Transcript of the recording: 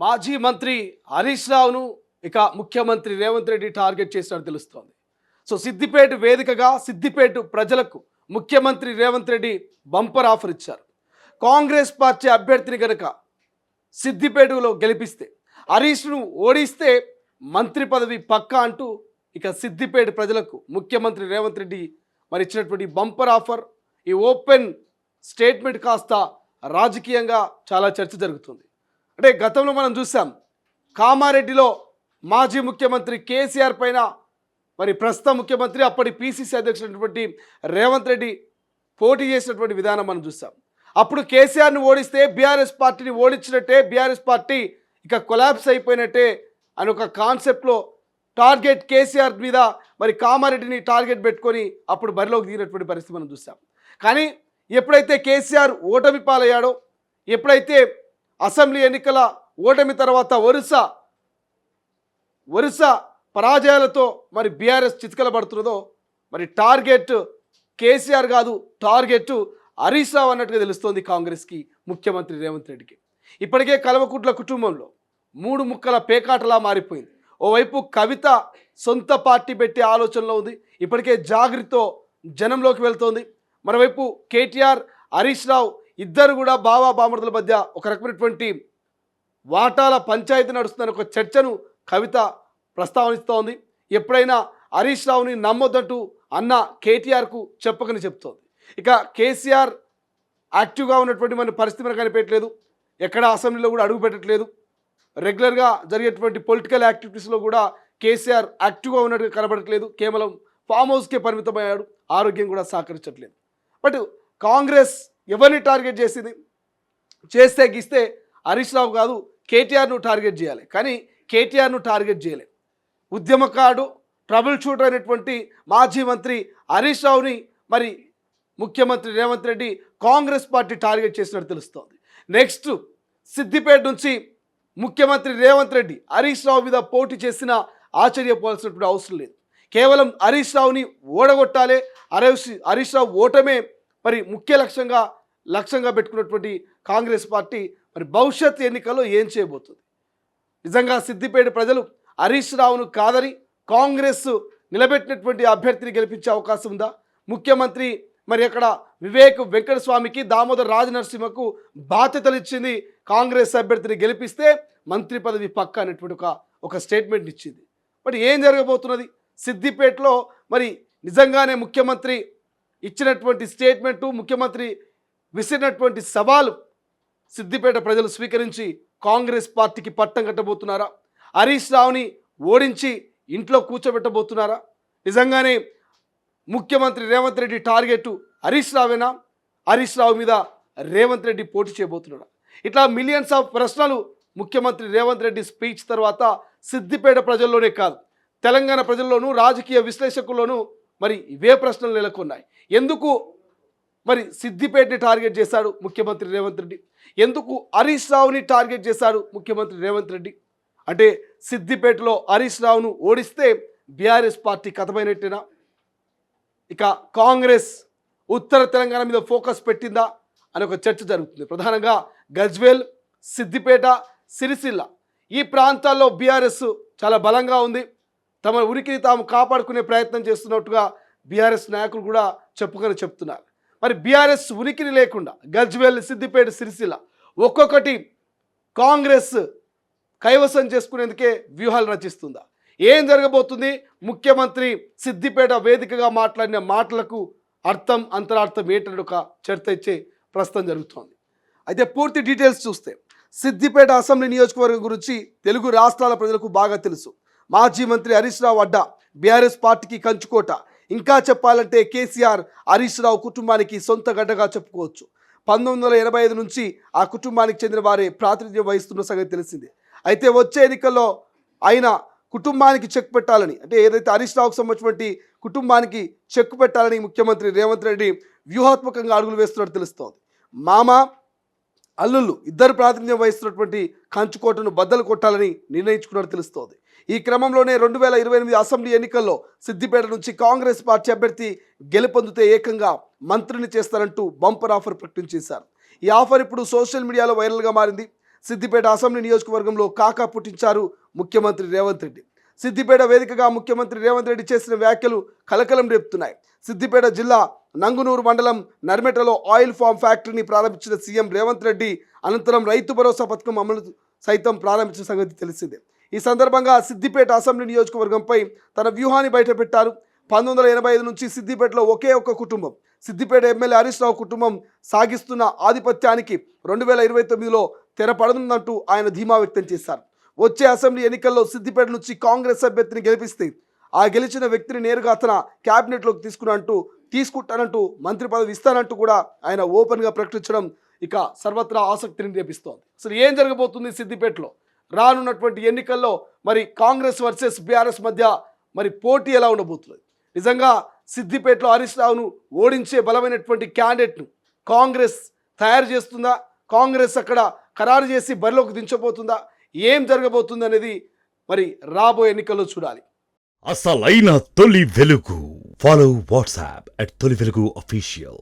మాజీ మంత్రి హరీష్ రావును ఇక ముఖ్యమంత్రి రేవంత్ రెడ్డి టార్గెట్ చేసినట్టు తెలుస్తోంది. సో సిద్దిపేట వేదికగా సిద్దిపేట ప్రజలకు ముఖ్యమంత్రి రేవంత్ రెడ్డి బంపర్ ఆఫర్ ఇచ్చారు. కాంగ్రెస్ పార్టీ అభ్యర్థిని గనక సిద్దిపేటలో గెలిపిస్తే, హరీష్ను ఓడిస్తే మంత్రి పదవి పక్కా అంటూ ఇక సిద్దిపేట ప్రజలకు ముఖ్యమంత్రి రేవంత్ రెడ్డి మరి ఇచ్చినటువంటి బంపర్ ఆఫర్, ఈ ఓపెన్ స్టేట్మెంట్ కాస్త రాజకీయంగా చాలా చర్చ జరుగుతుంది. అంటే గతంలో మనం చూసాం, కామారెడ్డిలో మాజీ ముఖ్యమంత్రి కేసీఆర్ పైన మరి ప్రస్తుత ముఖ్యమంత్రి అప్పటి పిసిసి అధ్యక్షుడైనటువంటి రేవంత్ రెడ్డి పోటీ చేసినటువంటి విధానం మనం చూసాం. అప్పుడు కేసీఆర్ని ఓడిస్తే బీఆర్ఎస్ పార్టీని ఓడించినట్టే, బీఆర్ఎస్ పార్టీ ఇక కొలాప్స్ అయిపోయినట్టే అని ఒక కాన్సెప్ట్లో టార్గెట్ కేసీఆర్ మీద మరి కామారెడ్డిని టార్గెట్ పెట్టుకొని అప్పుడు బరిలోకి దిగినటువంటి పరిస్థితి మనం చూసాం. కానీ ఎప్పుడైతే కేసీఆర్ ఓటమి పాలయ్యాడో, ఎప్పుడైతే అసెంబ్లీ ఎన్నికల ఓటమి తర్వాత వరుస పరాజయాలతో మరి బీఆర్ఎస్ చితకల పడుతున్నదో, మరి టార్గెట్ కేసీఆర్ కాదు, టార్గెట్ హరీష్ రావు అన్నట్టుగా తెలుస్తోంది కాంగ్రెస్కి, ముఖ్యమంత్రి రేవంత్ రెడ్డికి. ఇప్పటికే కల్వకుంట్ల కుటుంబంలో 3 ముక్కల పేకాటలా మారిపోయింది. ఓవైపు కవిత సొంత పార్టీ పెట్టే ఆలోచనలో ఉంది, ఇప్పటికే జాగృతితో జనంలోకి వెళ్తోంది. మరోవైపు కేటీఆర్, హరీష్ రావు ఇద్దరు కూడా బావా బామర్దుల మధ్య ఒక రకమైనటువంటి వాటాల పంచాయతీ నడుస్తుందని ఒక చర్చను కవిత ప్రస్తావనిస్తోంది. ఎప్పుడైనా హరీష్ రావుని నమ్మొద్దంటూ అన్న కేటీఆర్కు చెప్పకని చెప్తోంది. ఇక కేసీఆర్ యాక్టివ్గా ఉన్నటువంటి మన పరిస్థితి మనకు కనిపెట్టలేదు, ఎక్కడ అసెంబ్లీలో కూడా అడుగు పెట్టట్లేదు. రెగ్యులర్గా జరిగేటువంటి పొలిటికల్ యాక్టివిటీస్లో కూడా కేసీఆర్ యాక్టివ్గా ఉన్నట్టుగా కనబడట్లేదు, కేవలం ఫామ్ హౌస్కే పరిమితమయ్యాడు, ఆరోగ్యం కూడా సహకరించట్లేదు. బట్ కాంగ్రెస్ ఎవరిని టార్గెట్ చేసింది? చేస్తే గీస్తే హరీష్ రావు కాదు, కేటీఆర్ను టార్గెట్ చేయాలి. కానీ కేటీఆర్ను టార్గెట్ చేయలే. ఉద్యమకారుడు, ట్రబుల్ షూటర్ అయినటువంటి మాజీ మంత్రి హరీష్ రావుని మరి ముఖ్యమంత్రి రేవంత్ రెడ్డి కాంగ్రెస్ పార్టీ టార్గెట్ చేసినట్టు తెలుస్తోంది. నెక్స్ట్ సిద్దిపేట నుంచి ముఖ్యమంత్రి రేవంత్ రెడ్డి హరీష్ రావు మీద పోటీ చేసిన ఆశ్చర్యపోవాల్సినటువంటి అవసరం లేదు. కేవలం హరీష్ రావుని ఓడగొట్టాలి, హరీష్ రావు ఓటమే మరి ముఖ్య లక్ష్యంగా పెట్టుకున్నటువంటి కాంగ్రెస్ పార్టీ మరి భవిష్యత్ ఎన్నికల్లో ఏం చేయబోతుంది? నిజంగా సిద్దిపేట ప్రజలు హరీష్ రావును కాదని కాంగ్రెస్ నిలబెట్టినటువంటి అభ్యర్థిని గెలిపించే అవకాశం ఉందా? ముఖ్యమంత్రి మరి అక్కడ వివేక్ వెంకటస్వామికి, దామోదర్ రాజనరసింహకు బాధ్యతలు ఇచ్చింది, కాంగ్రెస్ అభ్యర్థిని గెలిపిస్తే మంత్రి పదవి పక్క అనేటువంటి ఒక స్టేట్మెంట్ ఇచ్చింది. మరి ఏం జరగబోతున్నది సిద్దిపేటలో? మరి నిజంగానే ముఖ్యమంత్రి ఇచ్చినటువంటి స్టేట్మెంటు, ముఖ్యమంత్రి విసిరినటువంటి సవాలు సిద్దిపేట ప్రజలు స్వీకరించి కాంగ్రెస్ పార్టీకి పట్టం కట్టబోతున్నారా? హరీష్ రావుని ఓడించి ఇంట్లో కూర్చోబెట్టబోతున్నారా? నిజంగానే ముఖ్యమంత్రి రేవంత్ రెడ్డి టార్గెట్ హరీష్ రావేనా? హరీష్ రావు మీద రేవంత్ రెడ్డి పోటీ చేయబోతున్నాడా? ఇట్లా మిలియన్స్ ఆఫ్ ప్రశ్నలు ముఖ్యమంత్రి రేవంత్ రెడ్డి స్పీచ్ తర్వాత సిద్దిపేట ప్రజల్లోనే కాదు, తెలంగాణ ప్రజల్లోనూ, రాజకీయ విశ్లేషకుల్లోనూ మరి ఇవే ప్రశ్నలు నెలకొన్నాయి. ఎందుకు మరి సిద్దిపేటని టార్గెట్ చేశాడు ముఖ్యమంత్రి రేవంత్ రెడ్డి? ఎందుకు హరీష్ రావుని టార్గెట్ చేశాడు ముఖ్యమంత్రి రేవంత్ రెడ్డి? అంటే సిద్దిపేటలో హరీష్ రావును ఓడిస్తే బీఆర్ఎస్ పార్టీ కథమైనట్టేనా? ఇక కాంగ్రెస్ ఉత్తర తెలంగాణ మీద ఫోకస్ పెట్టిందా అని ఒక చర్చ జరుగుతుంది. ప్రధానంగా గజ్వేల్, సిద్దిపేట, సిరిసిల్ల ఈ ప్రాంతాల్లో బీఆర్ఎస్ చాలా బలంగా ఉంది, తమ ఉనికిని తాము కాపాడుకునే ప్రయత్నం చేస్తున్నట్టుగా బీఆర్ఎస్ నాయకులు కూడా చెప్తున్నారు. మరి బీఆర్ఎస్ ఉనికిని లేకుండా గజ్వేల్, సిద్దిపేట, సిరిసిల్ల ఒక్కొక్కటి కాంగ్రెస్ కైవసం చేసుకునేందుకే వ్యూహాలు రచిస్తుందా? ఏం జరగబోతుంది? ముఖ్యమంత్రి సిద్దిపేట వేదికగా మాట్లాడిన మాటలకు అర్థం, అంతరార్థం ఏంటనే ఒక చర్చ ఇచ్చే ప్రస్తుతం జరుగుతోంది. అయితే పూర్తి డీటెయిల్స్ చూస్తే, సిద్దిపేట అసెంబ్లీ నియోజకవర్గం గురించి తెలుగు రాష్ట్రాల ప్రజలకు బాగా తెలుసు. మాజీ మంత్రి హరీష్ రావు అడ్డా, బీఆర్ఎస్ పార్టీకి కంచుకోట. ఇంకా చెప్పాలంటే కేసీఆర్ హరీష్ రావు కుటుంబానికి సొంత గడ్డగా చెప్పుకోవచ్చు. 1985 నుంచి ఆ కుటుంబానికి చెందిన వారే ప్రాతినిధ్యం వహిస్తున్న సంగతి తెలిసిందే. అయితే వచ్చే ఎన్నికల్లో ఆయన కుటుంబానికి చెక్ పెట్టాలని, అంటే ఏదైతే హరీష్ రావుకు సంబంధించినటువంటి కుటుంబానికి చెక్ పెట్టాలని ముఖ్యమంత్రి రేవంత్ రెడ్డి వ్యూహాత్మకంగా అడుగులు వేస్తున్నట్టు తెలుస్తోంది. మామ, అల్లుళ్ళు ఇద్దరు ప్రాతినిధ్యం వహిస్తున్నటువంటి కంచుకోటను బద్దలు కొట్టాలని నిర్ణయించుకున్నట్టు తెలుస్తోంది. ఈ క్రమంలోనే 2028 అసెంబ్లీ ఎన్నికల్లో సిద్దిపేట నుంచి కాంగ్రెస్ పార్టీ అభ్యర్థి గెలుపొందితే ఏకంగా మంత్రిని చేస్తారంటూ బంపర్ ఆఫర్ ప్రకటించేశారు. ఈ ఆఫర్ ఇప్పుడు సోషల్ మీడియాలో వైరల్గా మారింది. సిద్దిపేట అసెంబ్లీ నియోజకవర్గంలో కాకా పుట్టించారు ముఖ్యమంత్రి రేవంత్ రెడ్డి. సిద్దిపేట వేదికగా ముఖ్యమంత్రి రేవంత్ రెడ్డి చేసిన వ్యాఖ్యలు కలకలం రేపుతున్నాయి. సిద్దిపేట జిల్లా నంగునూరు మండలం నర్మెటలో ఆయిల్ ఫామ్ ఫ్యాక్టరీని ప్రారంభించిన సీఎం రేవంత్ రెడ్డి అనంతరం రైతు భరోసా పథకం అమలు సైతం ప్రారంభించిన సంగతి తెలిసిందే. ఈ సందర్భంగా సిద్దిపేట అసెంబ్లీ నియోజకవర్గంపై తన వ్యూహాన్ని బయటపెట్టారు. 1985 నుంచి సిద్దిపేటలో ఒకే ఒక్క కుటుంబం, సిద్దిపేట ఎమ్మెల్యే హరీష్ రావు కుటుంబం సాగిస్తున్న ఆధిపత్యానికి 2029లో తెరపడనుందంటూ ఆయన ధీమా వ్యక్తం చేశారు. వచ్చే అసెంబ్లీ ఎన్నికల్లో సిద్దిపేట నుంచి కాంగ్రెస్ అభ్యర్థిని గెలిపిస్తే ఆ గెలిచిన వ్యక్తిని నేరుగా తన క్యాబినెట్లోకి తీసుకుంటానంటూ మంత్రి పదవి ఇస్తానంటూ కూడా ఆయన ఓపెన్గా ప్రకటించడం ఇక సర్వత్రా ఆసక్తిని రేపిస్తోంది. అసలు ఏం జరగబోతుంది సిద్దిపేటలో రానున్నటువంటి ఎన్నికల్లో? మరి కాంగ్రెస్ వర్సెస్ బీఆర్ఎస్ మధ్య మరి పోటీ ఎలా ఉండబోతుంది? నిజంగా సిద్దిపేటలో హరీష్ రావును ఓడించే బలమైనటువంటి క్యాండిడేట్ను కాంగ్రెస్ తయారు చేస్తుందా? కాంగ్రెస్ అక్కడ ఖరారు చేసి బరిలోకి దించబోతుందా? ఏం జరగబోతుంది అనేది మరి రాబోయే ఎన్నికల్లో చూడాలి. అసలైన తొలి వెలుగు. ఫాలో వాట్సాప్ @తొలి వెలుగు official.